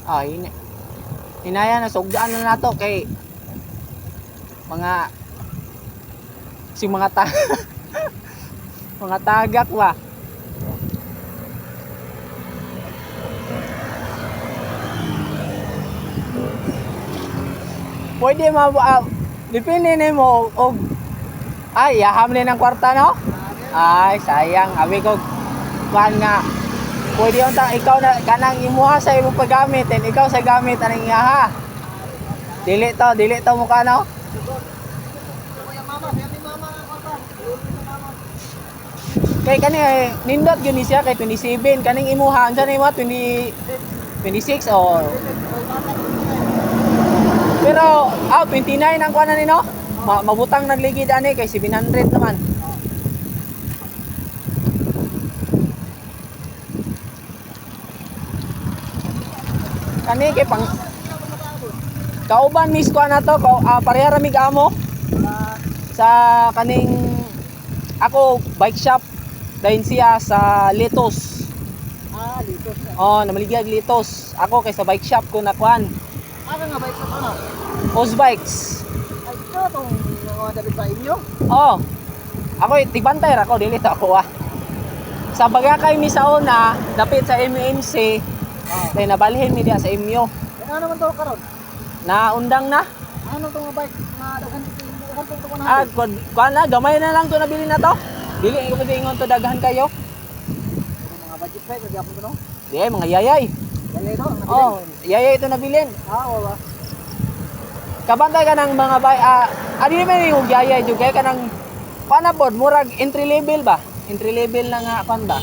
Ah, hinaya na sugdaan na nato kay mga si mga mga tagak ba. Pwede depende nimo og ay yahamlin ang kwarta no. Ay sayang abi ko kuan nga pwede unta ikaw na kanang imuha sa imong paggamit and ikaw sa gamit aning iyaha. Dili to mukha no. Kay kani nindot gyud ni siya kay 27 kaning imuha unsa ni mo 20 26 or pero 29 ang kuan ni no. Mabutang nagligid ani kay 700 naman. Kani kay pang kauban mis ko na to pareha ra mig amo sa kaning ako bike shop dahin siya sa Litos. Litos. Oh, namaligya Litos. Ako kay sa bike shop ko na kuan. Nga bike shop ano? Oz Bikes. Ay, ito tong mga David sa inyo. Oh. Ako tigbantay ra ko dili ta ako Sa Bagakay mi sa una, dapit sa MMC. Kay nabalhin mi diha sa MU. Ano naman to karon? Naundang na. Ano tong bike na daghan to ko na? Kuan na gamay na lang to nabili na to. Dili ko pwede ingon to daghan kayo. Mga budget bike gyapon ko no. Di mga yayay. Yayay to. Oh, yayay ito nabilin. Wala. Kabantay ka ng mga di naman yung yayay jud kay kanang kuan pod murag entry level ba? Entry level na nga kuan ba?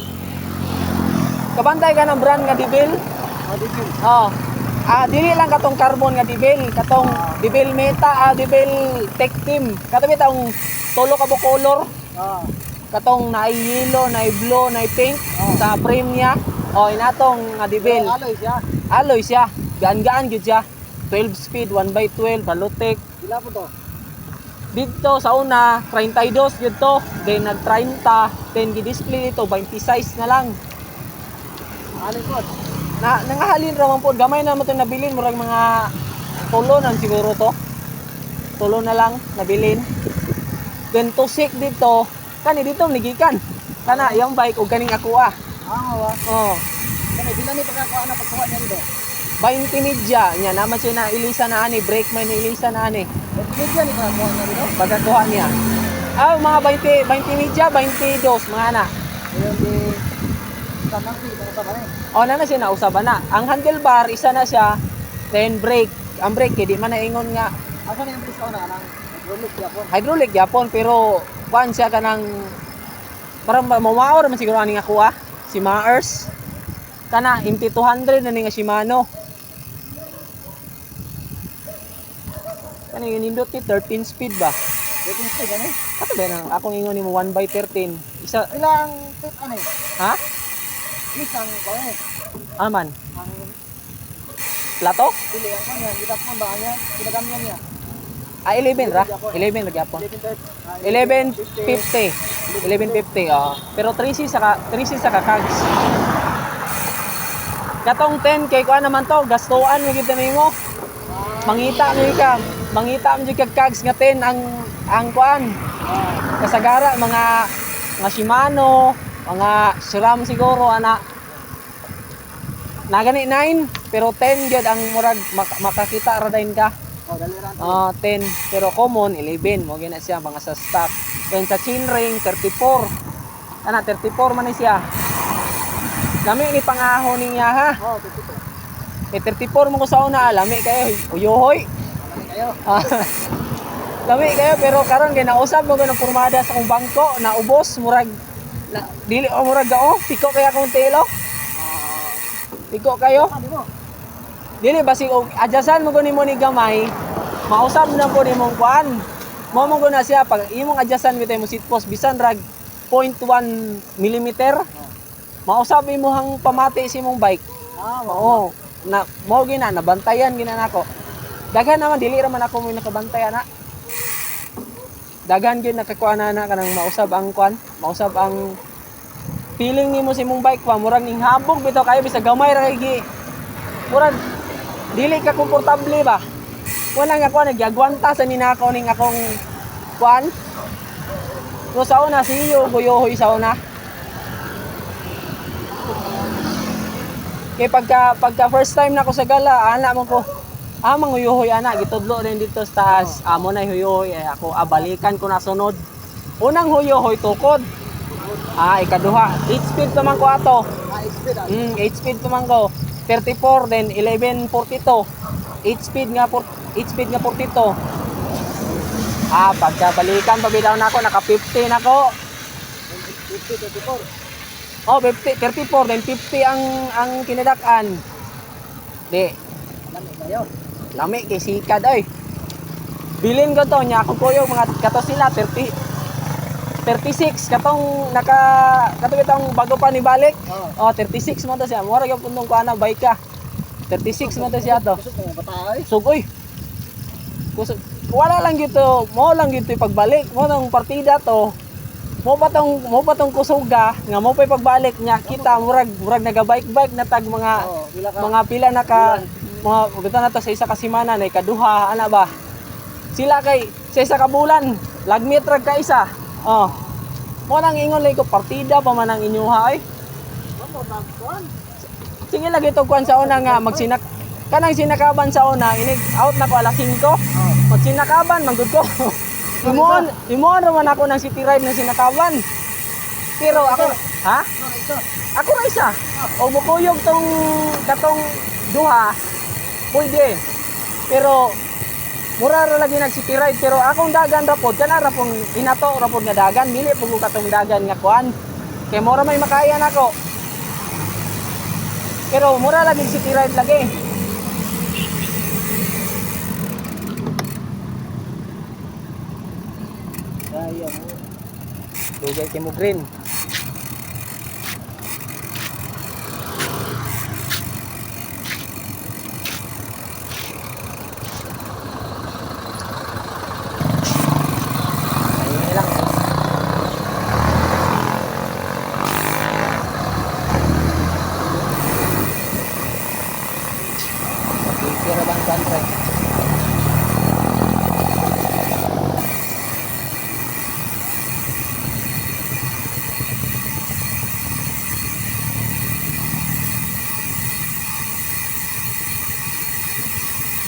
Kabantay ka ng brand nga Dibil. Dibil. Oh. Dili lang katong carbon nga Dibil, katong Dibil Meta, Dibil Tech Team. Katabi tong tulo ka bo color. Katong naay yellow, naay blue, naay pink sa frame niya. Oh, inatong nga Dibil. Alloy siya. Alloy siya. Gaan-gaan gyud siya. 12 speed, 1x12, Balotec. Pila po to? Dito sa una, 32 yun to. Then nag-30, then gi-display dito, 26 na lang. Alin po? Nangahalin raman po, gamay na mo ito nabilin. Murag mga tulo na siguro to. Tulo na lang nabilin. Then tusik dito, kani dito nigikan. Kana, yung bike o ganing ako Wala. Oh. Kani, bila ni pagkakuha na pagkuha niya dito? 20 media, niya naman siya na ilisa na ani, brake man ni ilisa na ani. 20 media ni pagkakuha niya dito? Pagkakuha niya. Mga 20 media, 22, mga na. Ayun di kanang sa ba ni? O na siya nausaban na. Ang handlebar, isa na siya, then brake. Ang brake, di man naingon nga. Asa na yung price ko na nang hydraulic yapon? Hydraulic yapon, pero kuan siya kanang parang mamaor man siguro ani nga kuha. Si Maers. Kana, MT200 na ni nga Shimano. Ano yung nindot ni 13 speed ba? 13 speed ano? Kato ba na akong ingon ni mo 1/13. Isa Ilang tip ano? ha? Isang kaya Aman. ang Plato? dili ang kanya kita po ba niya? Kinagamyan niya. 11 ra. 11 ra gyapon. 1150. 1150 Pero 3C sa kakags. Katong 10 kay kuan naman to, gastuan mo gid nimo. Mangita mo kag kags nga 10 ang kuan. Kasagara mga Shimano, mga SRAM siguro ana. Nagani 9 pero 10 gyud ang murag makakita ra dayon ka. Dali ra. 10 pero common 11 mo gina siya mga sa stock. Then sa chainring 34. Ana 34 man ni siya. Lami ni pangahon niya ha. 34 mo ko sa una, lami kayo. Uyohoy. Kayo. Lami kayo pero karon kay nausab mo ng pormada sa kong bangko, naubos murag dili murag gao, piko kaya akong telo. Piko kayo. Dili basi og adjasan mo guni mo ni gamay. Mausab na po nimong kuan. Mo na siya pag imong adjasan mi tay mo seat post bisan rag 0.1 mm. Mausab mo hang pamati si imong bike. Oo. Na mo gina nabantayan gina nako. Daghan naman dili ra man ako mo nakabantayan na. Daghan gyud nakakuha na kanang mausab ang kuan, mausab ang feeling nimo sa imong bike pa murag ning habog bitaw kayo bisag gamay ra kay murag dili ka komportable ba? Wala nga ko nagyagwanta sa ninakaw ning akong kuan. So sa una siyo guyohoy sa una. Kay pagka first time na ko sa gala, ana mo ko. Manguyohoy ana gitudlo din dito sa taas. Amo na huyohoy ako balikan ko na sunod. Unang huyohoy tukod. Ikaduha, 8 speed naman ko ato. 8 speed naman ko. 34 then 1142. 8 speed nga 42. Pagkabalikan pabitaw na ako naka 50 na ko. 50, 34 then 50 ang kinadak-an. Di. Lami kay sikad oy. Bilin ko to nya ako koyo mga kato sila 36 katong katong itong bago pa ni balik. 36 mo to siya. Mura gyud pundong ko ana bike ka. 36 mo to siya to. Sugoy. Kusog. Wala lang gito, mo lang gito pagbalik. Mo nang partida to. Mo pa tong kusuga nga mo pay pagbalik nya kita murag naga-bike na tag mga pila na ka mga gito na to sa isa ka semana na ikaduha ana ba. Sila kay sa isa ka bulan lagmit rag ka isa. Mo nang ingon lay ko partida pa man ang inyuha ay. Sige lagi to kuan sa una nga kanang sinakaban sa una inig out na ko alas 5. Magsinakaban manggod ko. Imoon naman ako ng city ride na sinakaban. Pero ako, Ako na isa. O mukuyog katong duha, pwede. Pero mura ra lagi nag city ride pero akong dagan ra pod kana ra pong inato ra pod nga dagan dili pud ko katong dagan nga kuan kay mura may makaya nako pero mura lagi city ride lagi ayo dugay kay mo green.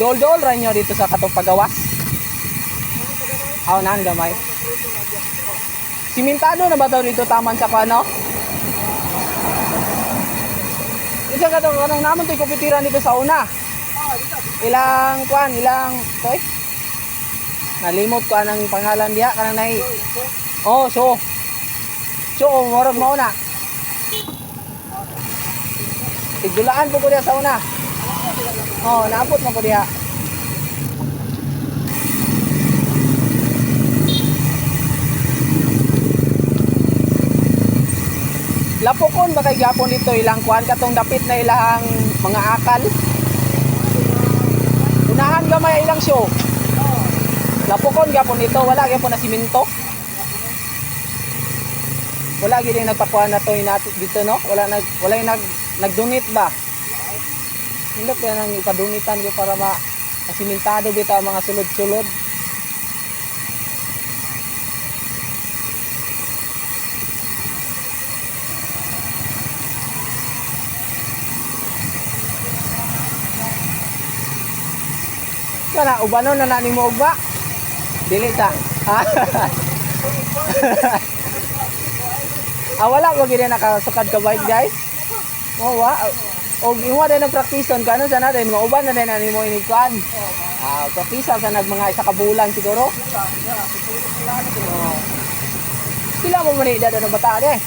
Dol-dol ra nyo dito sa katong pagawas. Aw nang gamay. Simentado na ba daw dito taman sa kano? Isa katong kanang namon toy kupitiran dito sa una. Ilang kuan, ilang toy? Nalimot ko anang pangalan diha kanang nay. Oh, so. So, morog mo na. Tigulaan po ko diha sa una. Oh, naabot mo ko diha. Lapokon ba kay gapon dito ilang kuan katong dapit na ilang mga akal. Unahan gamay ilang show. Lapokon gapon dito wala gyapon na simento. Wala gyud nagpakuan na to dito no. Wala nagdunit ba? Hindi kaya nang ipadunitan ko para masimentado bitaw mga sulod-sulod. Kana ubanon na nani mo ugba. Dili ta. Wala ko gid nakasukad ka bike guys. Oh wa. Og imo din ang praktison kano sa natin mauban na din ani mo inigkuan. Praktisa sa mga isa ka bulan siguro. Pila mo man ida ng bata de.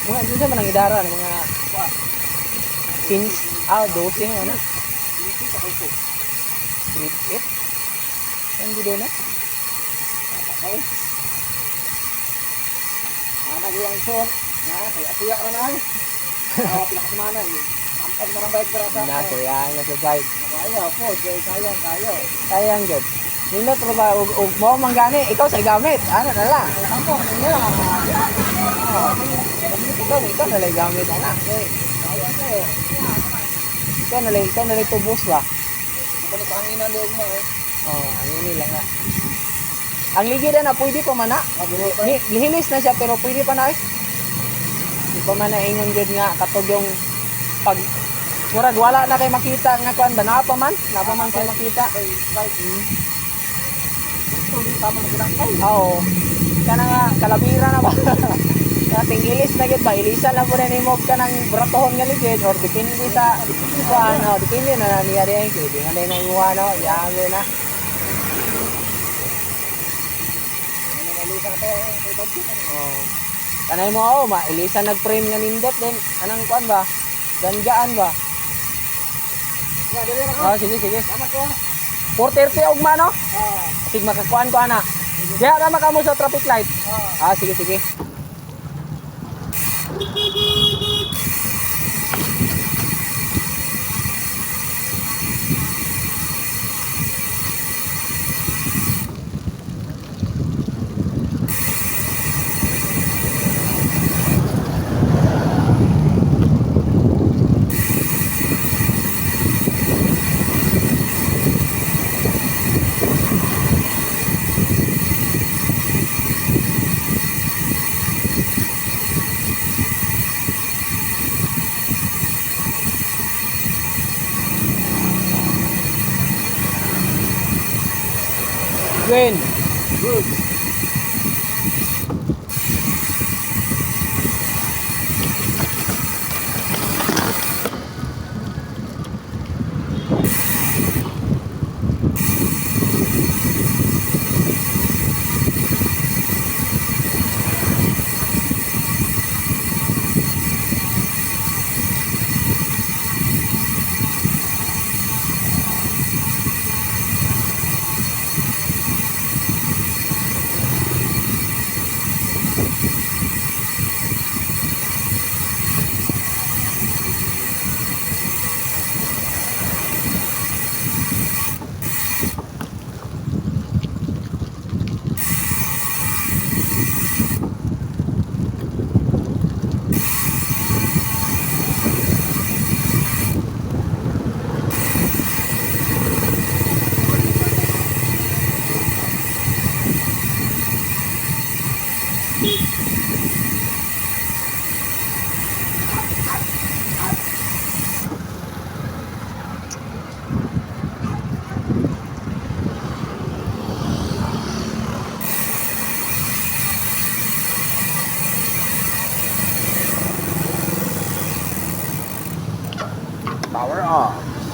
Mga dinsa man ang idara mga since 12 ano. Grade 8. Ang gido na. Ana gyang son. Kaya siya ra nang. Pila ka semana ni. Sampay na bike para sa. Na kuya nya sa bike. Kaya po, sayang kayo. Sayang gud. Nindot ra ba og mo manggani ikaw sa gamit. Ano na lang. Ako niya. Ito na lang gamit ana. Sayang kayo. ikaw na lang tubos ba? Balik ang ina ni Ugma eh. Oh, ang ini lang nga. Ang ligid na pwede pa man na. Lihilis na siya pero pwede pa na eh. Di pa man na ingon gyud nga katog yung pag murag wala na kay makita nga kuan ba na pa man kay makita. Tama na sila. Ay, Oo. Kana nga kalabira na ba? Kating ilis na gyud ba ilisan lang po na nimo kanang bratohon nga ligid or depende sa kuan no depende na niya rin kay di nga na imuha no yago na. nalisa to kay Badji. Oh. Kanay mo oh, mailisan nag-frame nga nindot din. Anang kuan ba? Gangaan ba? Ya, dili na ko. Ah, sige, sige. Tama ko. 4:30 ugma no? Ah. Sig makakuan ko ana. Diha ra maka mo sa traffic light. Ah. Ah, sige, sige. Gwen. Good. Power off.